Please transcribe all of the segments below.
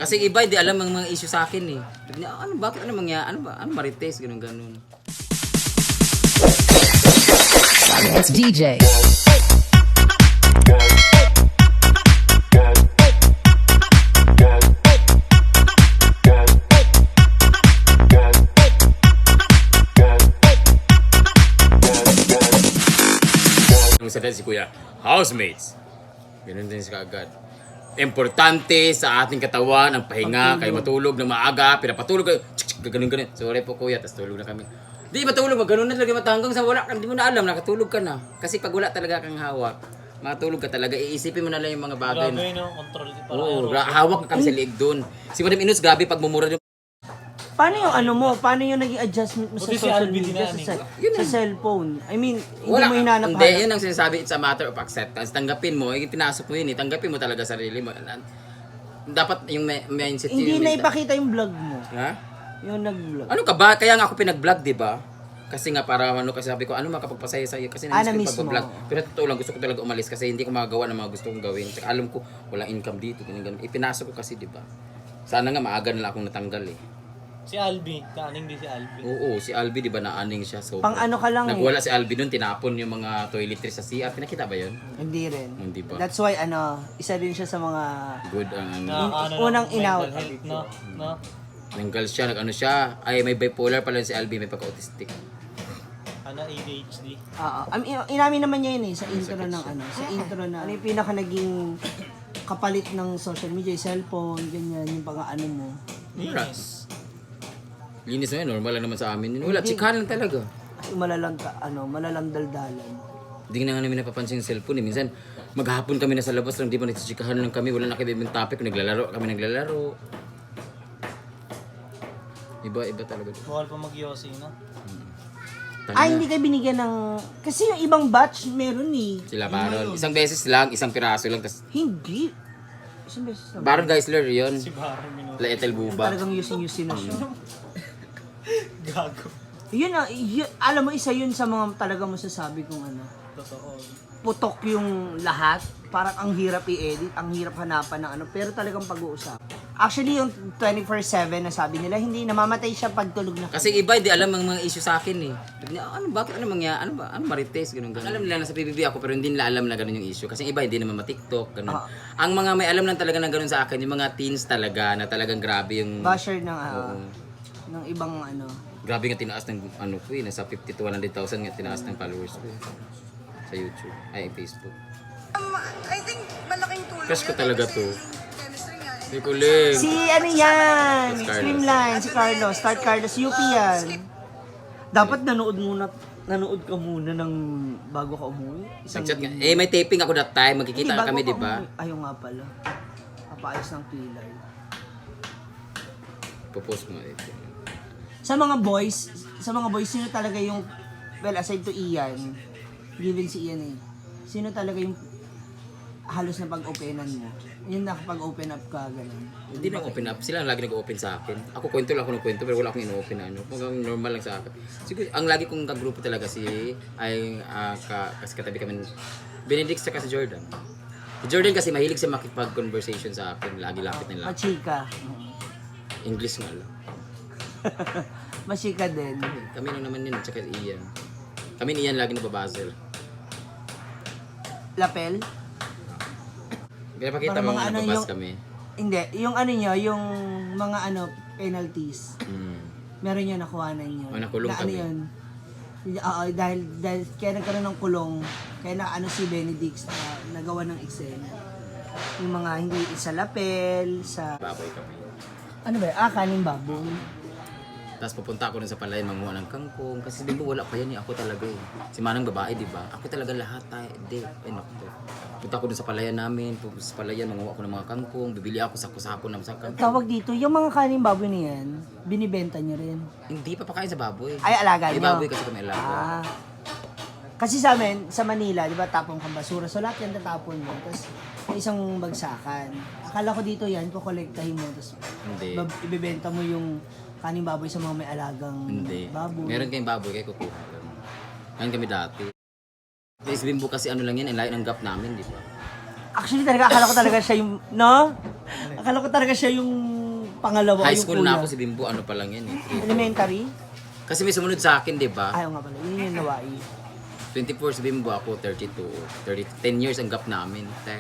Kasi iba hindi alam ang mga issue sa akin eh. Ano bakit ano mangyayari? Ano ba? Ano marites ganun. It's DJ. Nung sa si Kuya, housemates. Ganun din siya agad. Importante sa ating katawan ang pahinga, kayo matulog ng maaga, pinapatulog kayo, ganun. Sorry po kuya, tas tulog na kami. Di matulog, ganun na talaga matanggang sa wala, hindi mo na alam, nakatulog ka na. Kasi pag wala talaga kang hawak, matulog ka talaga, iisipin mo na lang yung mga bagay. Grabe, no? Control kita. Oo, hawak na kami sa liig doon. Si Madam Inus, grabe pag mumura yung... Paano yung ano mo? Paano yung naging adjustment mo sa Buti si social Alvin media, din sa cellphone? I mean, hindi Wala, mo hinanap hindi, yun ang sinasabi, it's a matter of acceptance. Tanggapin mo, pinasok mo yun eh, tanggapin mo talaga sarili mo. Dapat yung mindset Hindi yung na ipakita yung vlog mo. Ha? Yung nag-vlog. Ano ka ba? Kaya nga ako pinag-vlog, di ba? Kasi nga para ano kasi sabi ko, ano makapagpasaya sa iyo kasi na-miss ko mo. pag-vlog. Pero totoo lang gusto ko talaga umalis kasi hindi ko magagawa ng mga gusto kong gawin. Tsaka alam ko walang income dito, ganun. Ipinasok ko kasi, di ba? Sana nga maaga na lang akong natanggal eh. Si Albi, kaaning di si Albi. Oo, si Albi di ba naaning siya so. Pang ano ka lang Nagwala si Albi doon, tinapon yung mga toiletries sa CR. Pinakita ba 'yon? Hindi rin. Hindi ba? That's why isa din siya sa mga Good ang unang inaw. No, no. Nanggal siya, nag-ano siya. Ay, may bipolar pala si Albi, may pagka-autistic. Ano, ADHD. Oo. Inamin naman niya yun eh, sa intro ng sa intro na, ano yung pinaka naging kapalit ng social media, yung cellphone, ganyan, yung pang ano mo. Linis. Linis na yun, normal lang naman sa amin. Wala, chikahan lang talaga. Yung malalang daldalan. Hindi na nga namin napapansin yung cellphone eh. Minsan, maghapon kami na sa labas lang, di ba nagsisikahan lang kami, wala nakibibing topic, naglalaro. Iba talaga. Bawal pa mag-yossi, no? Hindi kayo binigyan ng... Kasi yung ibang batch, meron eh. Sila Baron. Isang beses lang, isang piraso lang. Tas, Hindi. Isang beses lang. Baron Geisler yun. Si Baron Minuto. Laetel Buba. Talagang using na siya. Gago. Alam mo, isa yun sa mga talagang masasabi kong ano. Totoo. Putok yung lahat. Parang ang hirap i-edit, ang hirap hanapan ng ano. Pero talagang pag-uusap. Actually, yung 24/7 na sabi nila, hindi namamatay siya pagtulog na. Kasi iba, hindi alam ang mga issue sa akin eh. Ano, bakit, ano mangyayari, ano ba, ano marites, ganun. Alam nila na sa PBB ako, pero hindi nila alam na ganun yung issue. Kasi iba, hindi naman ma-TikTok, ganun. Ang mga may alam lang talaga na ganun sa akin, yung mga teens talaga, na talagang grabe yung... Basher ng, ng ibang ano. Grabe nga tinaas ng ano ko eh, nasa 50 to 100,000 nga tinaas ng followers ko eh. Sa YouTube, ay Facebook. I think malaking tulong Crush ko yun talaga kasi to. chemistry nga. Si Kuling. Si ano yan? Si Carlos. Streamline, si Carlos. Start Carlos, UP yan. Dapat nanood ka muna ng bago ka umuwi. Nag-chat nga. Eh, may taping ako that time. Magkikita Hindi, bago kami, ka di ba? umuwi. Ayaw nga pala. Papaayos ng kilay. Popost mo ito. Sa mga boys, sino talaga yung, well, aside to Ian, given si Ian eh, sino talaga yung halos na pag-openan mo? Yung nakapag-open up ka, gano'n. Hindi na open up. Sila ang lagi nag-open sa akin. Ako kwento lang ako ng kwento pero wala akong ino-open na ano. Kung normal lang sa akin. Siguro, ang lagi kong kagrupo talaga kasi katabi kami Benedict sa si Jordan. Si Jordan kasi mahilig siya makipag-conversation sa akin. Lagi lapit nila. Machika. English nga lang. Machika din. Kami lang naman yun, tsaka Ian. Kami ni Ian lagi nababasel. Lapel? Pinapakita Para mo mga ano nababas yung- kami. Hindi, yung ano nyo, yung mga ano, penalties. Mm. Meron nyo nakuhanan nyo. Oh, nakulong na, kami. Ano yun? Oo, dahil kaya nagkaroon ng kulong, kaya na ano si Benedict nagawa ng eksena. Yung mga hindi sa lapel, sa... Baboy kami. Ano ba? Kaning baboy. Tapos pupunta ako dun sa palayan, manguha ng kangkong. Kasi di ba wala pa yan eh. Ako talaga eh. Si Manang babae, di ba? Ako talaga lahat tayo. Hindi. Ay, naku. Punta ako dun sa palayan namin. Sa palayan, manguha ako ng mga kangkong. Bibili ako sako-sako ng mga kangkong. Tawag dito, yung mga kaning baboy na yan, binibenta nyo rin. Hindi pa pakain sa baboy. Ay, alaga May nyo. baboy kasi kami alaga. Ah. Kasi sa amin, sa Manila, di ba, tapong kang basura. So, lahat yan tatapon mo. Tapos, may isang bagsakan. Akala ko dito yan, kukolektahin mo. Tapos, Hindi. ibebenta mo yung kaning baboy sa mga may alagang Hindi. baboy. Meron kayong baboy, kayo kukuha. Kain kami dati. Sa Bimbo kasi ano lang yan, ang layo ng gap namin, di ba? Actually, talaga, akala ko talaga siya yung, no? Akala ko talaga siya yung pangalawa High yung school kuya. na ako si Bimbo, ano pa lang yan eh. Elementary? Kasi may sumunod sa akin, di ba? Ayaw nga pala, yun yung nawai. 24 si Bimbo, ako 32. 10 years ang gap namin. Te.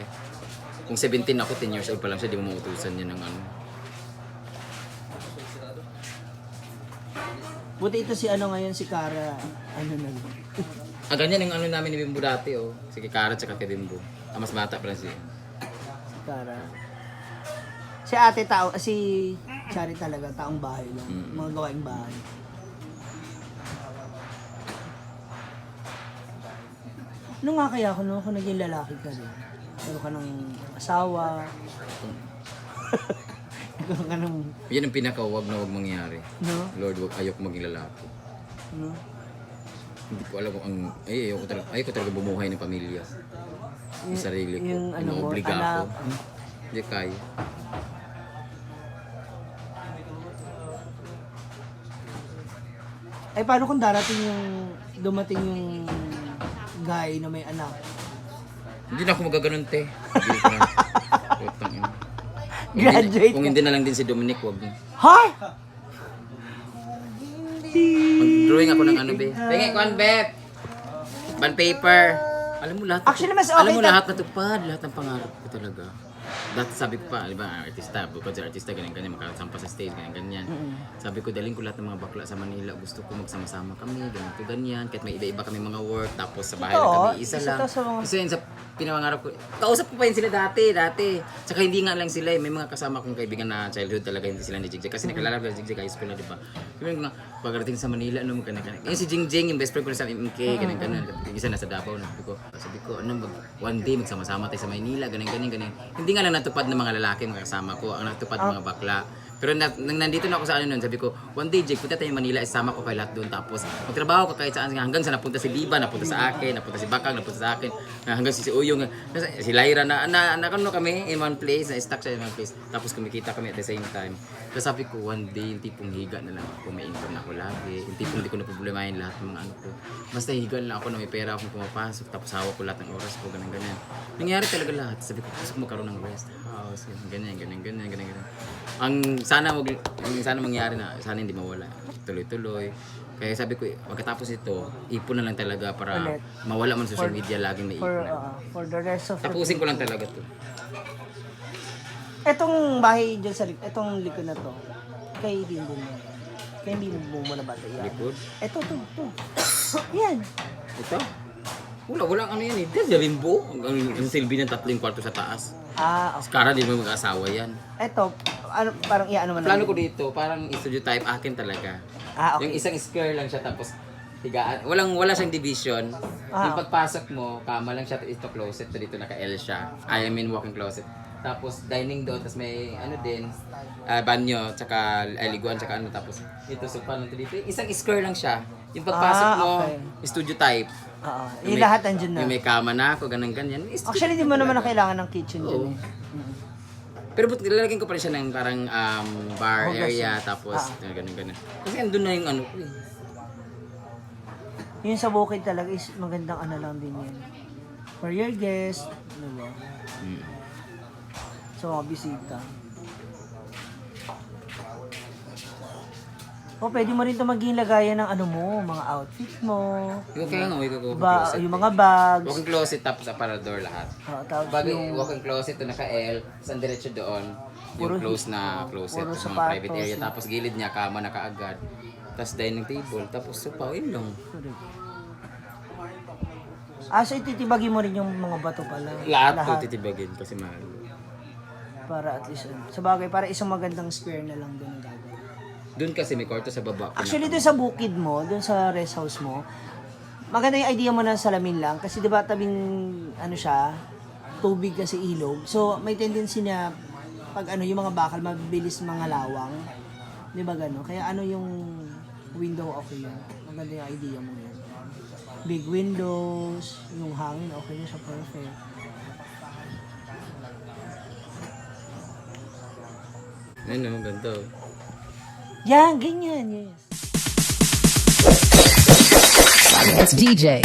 Kung 17 ako, 10 years old pa lang siya, di mo mautusan niya ng ano. Buti ito si ano ngayon, si Cara. Ano na. Ah, ganyan yung ano namin ni Bimbo dati, oh. Si Kikarat at kay Bimbo. Ah, mas bata pa lang siya. Si Cara. Si ate tao, si Chari talaga, taong bahay lang. Mga gawaing bahay. Ano nga kaya kung naging lalaki ka din? Meron ka ng asawa. Meron ka ng, Yan ang pinaka-wag na wag mangyari. no? Lord, wag ayok maging lalaki. No? Hindi ko alam kung ang... ayoko talaga bumuhay ng pamilya. Yung sarili ko. yung ano mo, Inobliga ako. anak. Hindi kaya. Ay, paano kung dumating yung guy na may anak? Hindi na ako magaganon, te. Hindi ko na. Putang ina. Graduate Kung hindi na lang din si Dominic, wag na. Ha? Mag-drawing ako ng ano, be. Tingin ko, Beb. Band paper. Alam mo lahat. Actually, mas okay Alam mo ta- lahat natupad. Lahat ng pangarap ko talaga. Dati sabi ko pa, di ba, artista, bukod sa artista, ganyan-ganyan, makasampa sa stage, ganyan-ganyan. Sabi ko, daling ko lahat ng mga bakla sa Manila, gusto ko magsama-sama kami, ganyan, kahit may iba-iba kami mga work, tapos sa bahay lang Totoo, kami, isa isa lang. to sa mga- Kasi yun sa pinapangarap ko, kausap ko pa yun sila dati. Tsaka hindi nga lang sila, may mga kasama kong kaibigan na childhood talaga, hindi sila ni Jigjig. Kasi nakilala ko si Jigjig high school na, di ba? Sabi ko nga, pagdating sa Manila, ano mo ganyan-ganyan. Yung si Jingjing, yung best friend ko na sa MK, ganyan-ganyan. Yung isa nasa Davao na. Sabi ko, one day magsama-sama tayo sa Manila, ganyan-ganyan. Hindi nga lang natupad ng mga lalaki, mga kasama ko, ang natupad ng mga bakla. Pero nang nandito na ako sa ano nun, sabi ko, one day, Jake, punta tayo Manila, isama ko kayo lahat doon. Tapos, magtrabaho ko kahit saan, hanggang sa napunta si Liba, napunta sa akin, napunta si Bakang, napunta sa akin, hanggang si Uyong, si Lyra, na kami in one place, na stuck siya in one place. Tapos kumikita kami at the same time. Tapos sabi ko, one day, yung tipong higa na lang ako, may income na ako lagi. Yung tipong hindi ko na problemahin lahat ng mga ano ko. Basta higa na lang ako na may pera akong pumapasok, tapos hawak ko lahat ng oras ko, ganyan-ganyan. Nangyari talaga lahat. Sabi ko, gusto ko magkaroon ng rest house, ganyan. Ang sana mangyari na, sana hindi mawala. Tuloy-tuloy. Kaya sabi ko, pagkatapos ito, ipon na lang talaga para Ulit. mawala man social media, laging may ipon. For the rest of Tapusin ko lang talaga to. Etong bahay dyan sa etong likod na to, kay Bimbo mo. Kay Bimbo mo na ba ito? Yan. Likod. Ito. Yan. Ito? Walang ano yan eh. Diyan sa Bimbo. Ang silbi ng 3 kwarto sa taas. Okay. Kara, di mo mag-asawa yan. Ito, ano, parang iano man. Plano ko dito, parang studio type akin talaga. Okay. Yung isang square lang siya tapos higaan. Wala siyang division. Yung pagpasok mo, kama lang siya, ito closet, dito naka-L siya. I mean walking closet. Tapos dining doon, tapos may ano din, banyo, tsaka liguan, tsaka ano, tapos ito sofa lang dito. Isang square lang siya. Yung pagpasok mo, okay. studio type. Oo. Yung lahat andyan na. Yung may kama na ako, ganyan. Actually, di mo naman na kailangan ng kitchen dyan Oo. eh. Pero lalagyan ko pa rin siya ng parang bar Oh, area, tapos ganun. Kasi andun na yung ano ko eh. Yung sa bukid talaga is magandang ano lang din yan. For your guest, diba? Sa mga bisita. O, pwede mo rin ito maging lagayan ng ano mo, mga outfit mo. Kaya nga, walking Ba, closet. yung mga bags. Walking closet tapos aparador lahat. Tapos Bagay, yung walking closet to naka-L, saan diretso doon, Puro yung close na closet, puro sa mga sapatos. private area. Tapos gilid niya, kama na kaagad. Tapos dining table, tapos sopa, yun lang. so ititibagin mo rin yung mga bato pala. Lahat to titibagin kasi mahal. Para at least, sa bagay, para isang magandang square na lang doon ang gagawin. Doon kasi may kwarto sa baba. Actually, doon sa bukid mo, doon sa rest house mo, maganda yung idea mo na salamin lang. Kasi di ba tabing, ano siya, tubig kasi ilog. So, may tendency na, pag ano, yung mga bakal, mabilis mga lawang. Di ba gano'n? Kaya ano yung window, okay yun. Maganda yung idea mo yun. Big windows, yung hangin, okay yun siya, perfect. Ano, ganito. Yan, ganyan, yes. It's DJ.